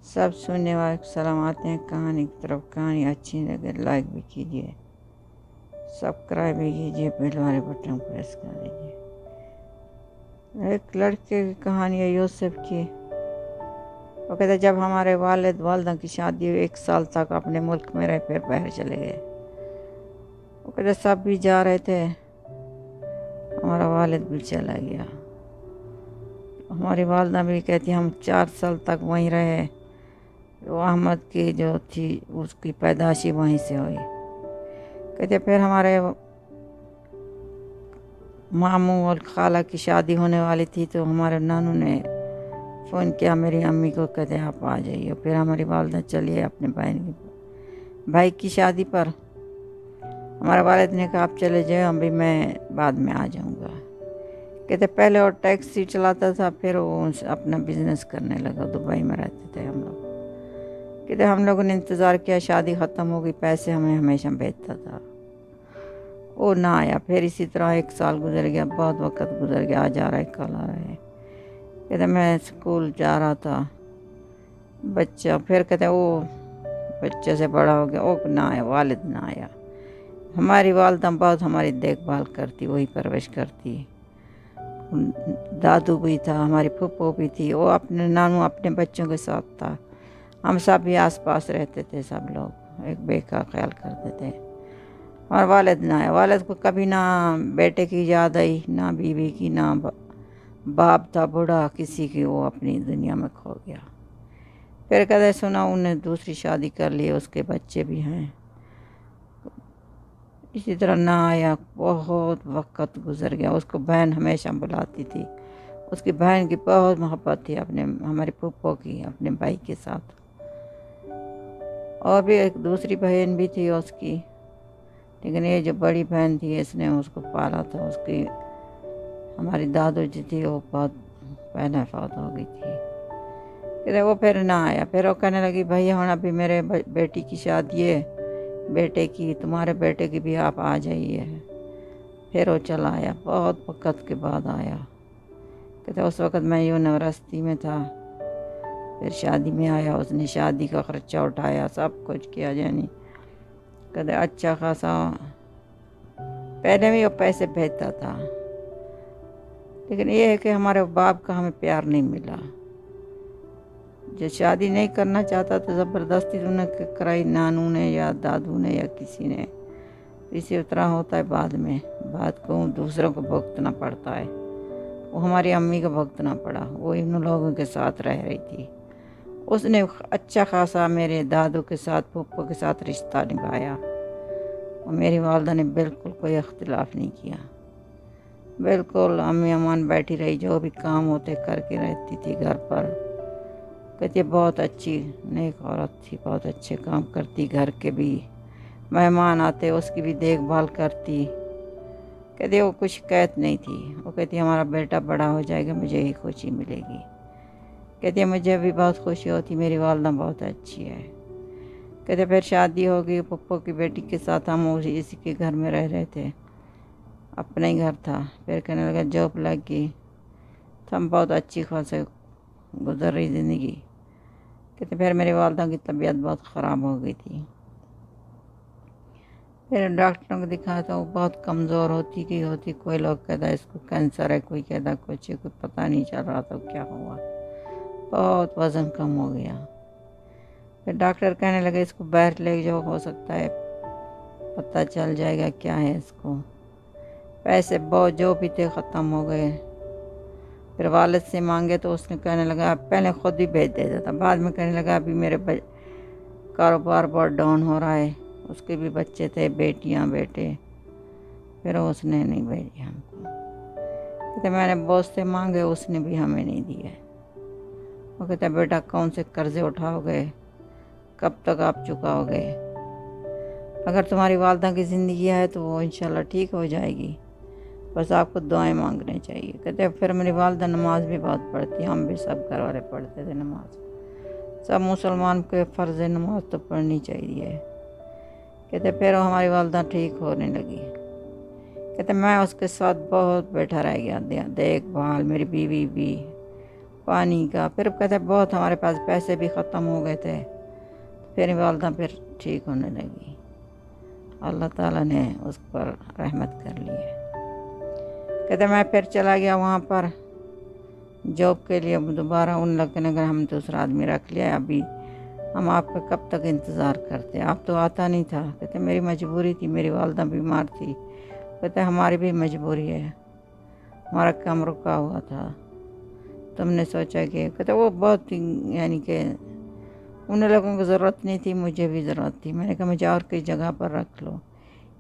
سب سننے والے کو سلامات ہیں۔ کہانی کی طرف کہانی اچھی لگے لائک بھی کیجیے، سبسکرائب بھی کیجیے، بیل والے بٹن پریس کر دیجیے۔ ایک لڑکے کی کہانی ہے یوسف کی۔ وہ کہتے جب ہمارے والد والدہ کی شادی ہوئی 1 سال تک اپنے ملک میں رہے، پھر باہر چلے گئے۔ وہ کہتے سب بھی جا رہے تھے، ہمارا والد بھی چلا گیا۔ ہماری والدہ بھی کہتی ہم 4 سال تک وہیں رہے۔ وہ احمد کی جو تھی اس کی پیدائشی وہیں سے ہوئی۔ کہتے پھر ہمارے ماموں اور خالہ کی شادی ہونے والی تھی، تو ہمارے نانو نے فون کیا میری امی کو، کہتے آپ آ جائیے۔ پھر ہماری والدہ چلیے اپنے بھائی کی شادی پر۔ ہمارے والد نے کہا آپ چلے جائیں، ابھی میں بعد میں آ جاؤں گا۔ کہتے پہلے وہ ٹیکسی چلاتا تھا، پھر وہ اپنا بزنس کرنے لگا، دبئی میں رہتے تھے ہم لوگ۔ کہتے ہم لوگوں نے انتظار کیا، شادی ختم ہو گئی، پیسے ہمیں ہمیشہ بھیجتا تھا، وہ نہ آیا۔ پھر اسی طرح 1 سال گزر گیا، بہت وقت گزر گیا، آج آ رہا ہے کل آ رہا ہے۔ کہتے میں اسکول جا رہا تھا بچہ، پھر کہتے وہ بچے سے بڑا ہو گیا، وہ نہ آیا، والد نہ آیا۔ ہماری والدہ بہت ہماری دیکھ بھال کرتی، وہی پرورش کرتی۔ دادو بھی تھا، ہماری پھپھو بھی تھی، وہ اپنے نانو اپنے بچوں کے ساتھ تھا۔ ہم سب بھی آس پاس رہتے تھے، سب لوگ ایک بے کا خیال کرتے تھے۔ اور والد نہ آیا، والد کو کبھی نہ بیٹے کی یاد آئی، نہ بیوی کی، نہ باپ تھا بوڑھا کسی کی، وہ اپنی دنیا میں کھو گیا۔ پھر کہتے سنا انہیں دوسری شادی کر لی، اس کے بچے بھی ہیں۔ اسی طرح نہ آیا، بہت وقت گزر گیا۔ اس کو بہن ہمیشہ بلاتی تھی، اس کی بہن کی بہت محبت تھی ہماری پھپھو کی اپنے بھائی کے ساتھ۔ اور بھی ایک دوسری بہن بھی تھی اس کی، لیکن یہ جو بڑی بہن تھی اس نے اس کو پالا تھا۔ اس کی ہماری دادو جی تھی، وہ بہت پہلے فوت ہو گئی تھی۔ پھر وہ پھر نہ آیا۔ پھر وہ کہنے لگی بھائی ہوں ابھی میرے بیٹی کی شادی ہے، بیٹے کی، تمہارے بیٹے کی بھی آپ آ جائیے۔ پھر وہ چلا آیا، بہت وقت کے بعد آیا۔ کہتے اس وقت میں یونیورسٹی میں تھا، پھر شادی میں آیا، اس نے شادی کا خرچہ اٹھایا، سب کچھ کیا، یعنی کہتے اچھا خاصا پہلے بھی وہ پیسے بھیجتا تھا۔ لیکن یہ ہے کہ ہمارے باپ کا ہمیں پیار نہیں ملا۔ جو شادی نہیں کرنا چاہتا تو زبردستی انہیں کرائی، نانو نے یا دادو نے یا کسی نے۔ اسی طرح ہوتا ہے بعد میں، بات کو دوسروں کو بھگتنا پڑتا ہے۔ وہ ہماری امی کو بھگتنا پڑا، وہ ان لوگوں کے ساتھ رہ رہی تھی۔ اس نے اچھا خاصا میرے دادو کے ساتھ پھپھو کے ساتھ رشتہ نبھایا، اور میری والدہ نے بالکل کوئی اختلاف نہیں کیا، بالکل امی امان بیٹھی رہی، جو بھی کام ہوتے کر کے رہتی تھی گھر پر۔ کہتی بہت اچھی نیک عورت تھی، بہت اچھے کام کرتی، گھر کے بھی مہمان آتے اس کی بھی دیکھ بھال کرتی۔ کہتی وہ کچھ شکایت نہیں تھی۔ وہ کہتی ہمارا بیٹا بڑا ہو جائے گا، مجھے ہی خوشی ملے گی۔ کہتی مجھے بھی بہت خوشی ہوتی، میری والدہ بہت اچھی ہے۔ کہتے پھر شادی ہو گئی پھپھو کی بیٹی کے ساتھ، ہم اسی کے گھر میں رہ رہے تھے، اپنا ہی گھر تھا۔ پھر کہنے لگا جاب لگ گئی، تو ہم بہت اچھی خاصے گزر رہی زندگی۔ کہتے پھر میری والدہ کی طبیعت بہت خراب ہو گئی تھی۔ پھر ڈاکٹروں کو دکھایا تو وہ بہت کمزور ہوتی، کوئی لوگ کہتا ہے اس کو کینسر ہے، کوئی کہتا کچھ ہے، کوئی پتہ نہیں چل رہا تو کیا ہوا، بہت وزن کم ہو گیا۔ پھر ڈاکٹر کہنے لگے اس کو باہر لے جاؤ، ہو سکتا ہے پتہ چل جائے گا کیا ہے اس کو۔ پیسے بہت جو بھی تھے ختم ہو گئے۔ پھر والد سے مانگے تو اس نے کہنے لگا پہلے خود ہی بھیج دیتا تھا، بعد میں کہنے لگا ابھی میرے کاروبار بہت ڈاؤن ہو رہا ہے، اس کے بھی بچے تھے، بیٹیاں بیٹے، پھر اس نے نہیں بھیجی ہم کو۔ کہتے میں نے بہت سے مانگے، اس نے بھی ہمیں نہیں دیے۔ وہ کہتے بیٹا کون سے قرضے اٹھاؤ گے، کب تک آپ چکاؤ گے؟ اگر تمہاری والدہ کی زندگی ہے تو وہ انشاءاللہ ٹھیک ہو جائے گی، بس آپ کو دعائیں مانگنے چاہیے۔ کہتے پھر میری والدہ نماز بھی بہت پڑھتی، ہم بھی سب گھر والے پڑھتے تھے نماز، سب مسلمان کو فرض نماز تو پڑھنی چاہیے۔ کہتے پھر ہماری والدہ ٹھیک ہونے لگی۔ کہتے میں اس کے ساتھ بہت بیٹھا رہ گیا، دیکھ بھال، میری بیوی بھی پانی کا. پھر کہتے بہت ہمارے پاس پیسے بھی ختم ہو گئے تھے. پھر والدہ پھر ٹھیک ہونے لگی. اللہ تعالیٰ نے اس پر رحمت کر لی ہے. کہتے میں پھر چلا گیا وہاں پر جاب کے لیے دوبارہ. ان لوگوں نے کہا ہم دوسرا آدمی رکھ لیا, ابھی ہم آپ کا کب تک انتظار کرتے, آپ تو آتا نہیں تھا. کہتے میری مجبوری تھی, میری والدہ بیمار تھی. کہتے ہماری بھی مجبوری ہے, ہمارا کام رکا ہوا تھا, تم نے سوچا کہ. کہتے وہ بہت یعنی کہ ان لوگوں کو ضرورت نہیں تھی, مجھے بھی ضرورت تھی. میں نے کہا مجھے اور کئی جگہ پر رکھ لو.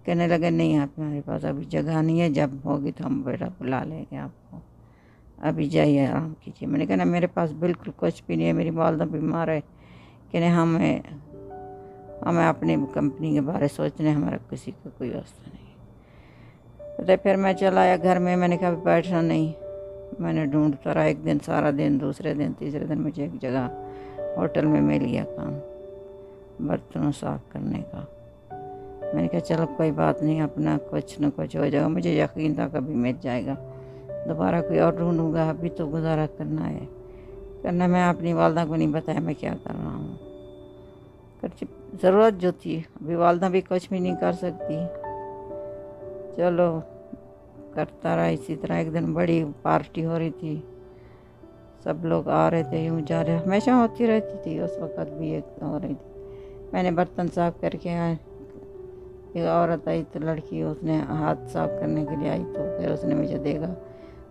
کہنے لگے نہیں آپ ہمارے پاس ابھی جگہ نہیں ہے, جب ہوگی تو ہم بیٹا بلا لیں گے آپ کو, ابھی جائیے آرام کیجیے. میں نے کہا نا میرے پاس بالکل کچھ بھی نہیں ہے, میری والدہ بیمار ہے. کہ نہیں ہمیں اپنی کمپنی کے بارے سوچنے, ہمارا کسی کا کوئی واسطہ نہیں. تو پھر میں چلا آیا گھر میں. میں نے کہا بیٹھنا نہیں, میں نے ڈھونڈتا رہا. ایک دن سارا دن, دوسرے دن, تیسرے دن مجھے ایک جگہ ہوٹل میں مل گیا کام برتنوں صاف کرنے کا. میں نے کہا چلو کوئی بات نہیں, اپنا کچھ نہ کچھ ہو جائے گا. مجھے یقین تھا کبھی مل جائے گا, دوبارہ کوئی اور ڈھونڈوں گا. ابھی تو گزارا کرنا ہے. کرنا میں اپنی والدہ کو نہیں بتایا میں کیا کر رہا ہوں. ضرورت جو تھی, ابھی والدہ بھی کچھ بھی نہیں کر سکتی. چلو کرتا رہا اسی طرح. ایک دن بڑی پارٹی ہو رہی تھی, سب لوگ آ رہے تھے, یوں جا رہے, ہمیشہ ہوتی رہتی تھی. اس وقت بھی ایک ہو رہی تھی. میں نے برتن صاف کر کے ایک عورت آئی تو لڑکی, اس نے ہاتھ صاف کرنے کے لیے آئی. تو پھر اس نے مجھے دیکھا,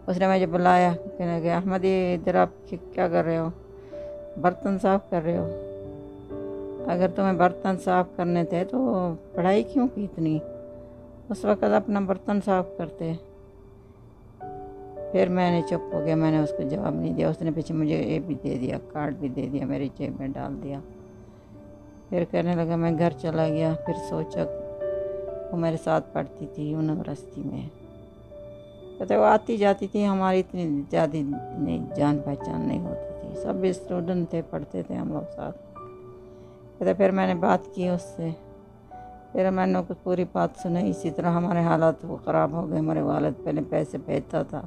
اس نے مجھے بلایا. کہنے لگا احمد یہ ادھر آپ کیا کر رہے ہو؟ برتن صاف کر رہے ہو؟ اگر تمہیں برتن صاف کرنے تھے تو پڑھائی کیوں کی اتنی؟ اس وقت اپنا برتن صاف کرتے. پھر میں نے چپ ہو گیا, میں نے اس کو جواب نہیں دیا. اس نے پیچھے مجھے یہ بھی دے دیا, کارڈ بھی دے دیا, میری جیب میں ڈال دیا. پھر کہنے لگا میں گھر چلا گیا. پھر سوچا وہ میرے ساتھ پڑھتی تھی یونیورسٹی میں. کہتے وہ آتی جاتی تھی, ہماری اتنی زیادہ نہیں جان پہچان نہیں ہوتی تھی. سب اسٹوڈنٹ تھے, پڑھتے تھے ہم لوگ ساتھ. کہتے پھر میں نے بات کی اس سے. پھر میں نے کچھ پوری بات سنائی. اسی طرح ہمارے حالات وہ خراب ہو گئے. ہمارے والد پہلے پیسے بھیجتا تھا,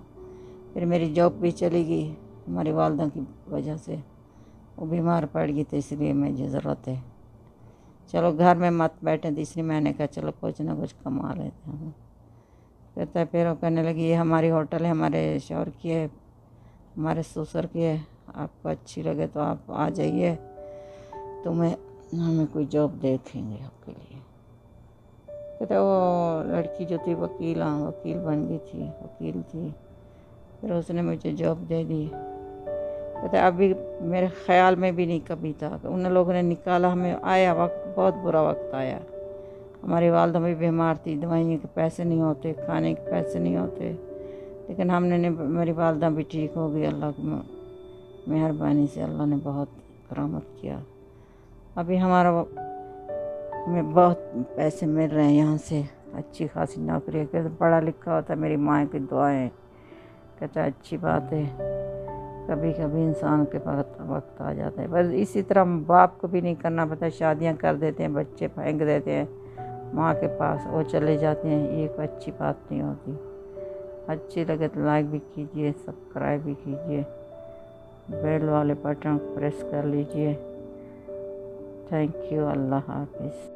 پھر میری جاب بھی چلی گئی ہماری والدہ کی وجہ سے. وہ بیمار پڑ گئی تھی, اس لیے مجھے ضرورت ہے. چلو گھر میں مت بیٹھے تھے, اس لیے میں نے کہا چلو کچھ نہ کچھ کما لیتے ہیں. کہتا ہے پھر وہ کہنے لگی یہ ہماری ہوٹل ہے, ہمارے شوہر کی ہے, ہمارے سسر کی ہے, آپ کو اچھی لگے تو آپ آ جائیے, ہمیں کوئی جاب دیکھیں گے آپ کے لیے. کہتے وہ لڑکی جو تھی وکیل بن گئی تھی, وکیل تھی. پھر اس نے مجھے جاب دے دی. کہتے ابھی میرے خیال میں بھی نہیں کبھی تھا. ان لوگوں نے نکالا, ہمیں آیا وقت, بہت برا وقت آیا. ہماری والدہ بھی بیمار تھی, دوائیوں کے پیسے نہیں ہوتے, کھانے کے پیسے نہیں ہوتے. لیکن ہم نے میری والدہ بھی ٹھیک ہو گئی. اللہ کی مہربانی سے اللہ نے بہت کرامت کیا. ابھی ہمیں بہت پیسے مل رہے ہیں یہاں سے, اچھی خاصی نوکری ہے. کہ پڑھا لکھا ہوتا, میری ماں کی دعائیں. کہتا اچھی بات ہے, کبھی کبھی انسان کے پاس وقت آ جاتا ہے. بس اسی طرح باپ کو بھی نہیں کرنا پڑتا, شادیاں کر دیتے ہیں, بچے پھینک دیتے ہیں ماں کے پاس, وہ چلے جاتے ہیں. یہ کوئی اچھی بات نہیں ہوتی. اچھی لگے تو لائک بھی کیجیے, سبسکرائب بھی کیجیے, بیل والے بٹن پریس کر لیجیے. Thank you. اللہ حافظ.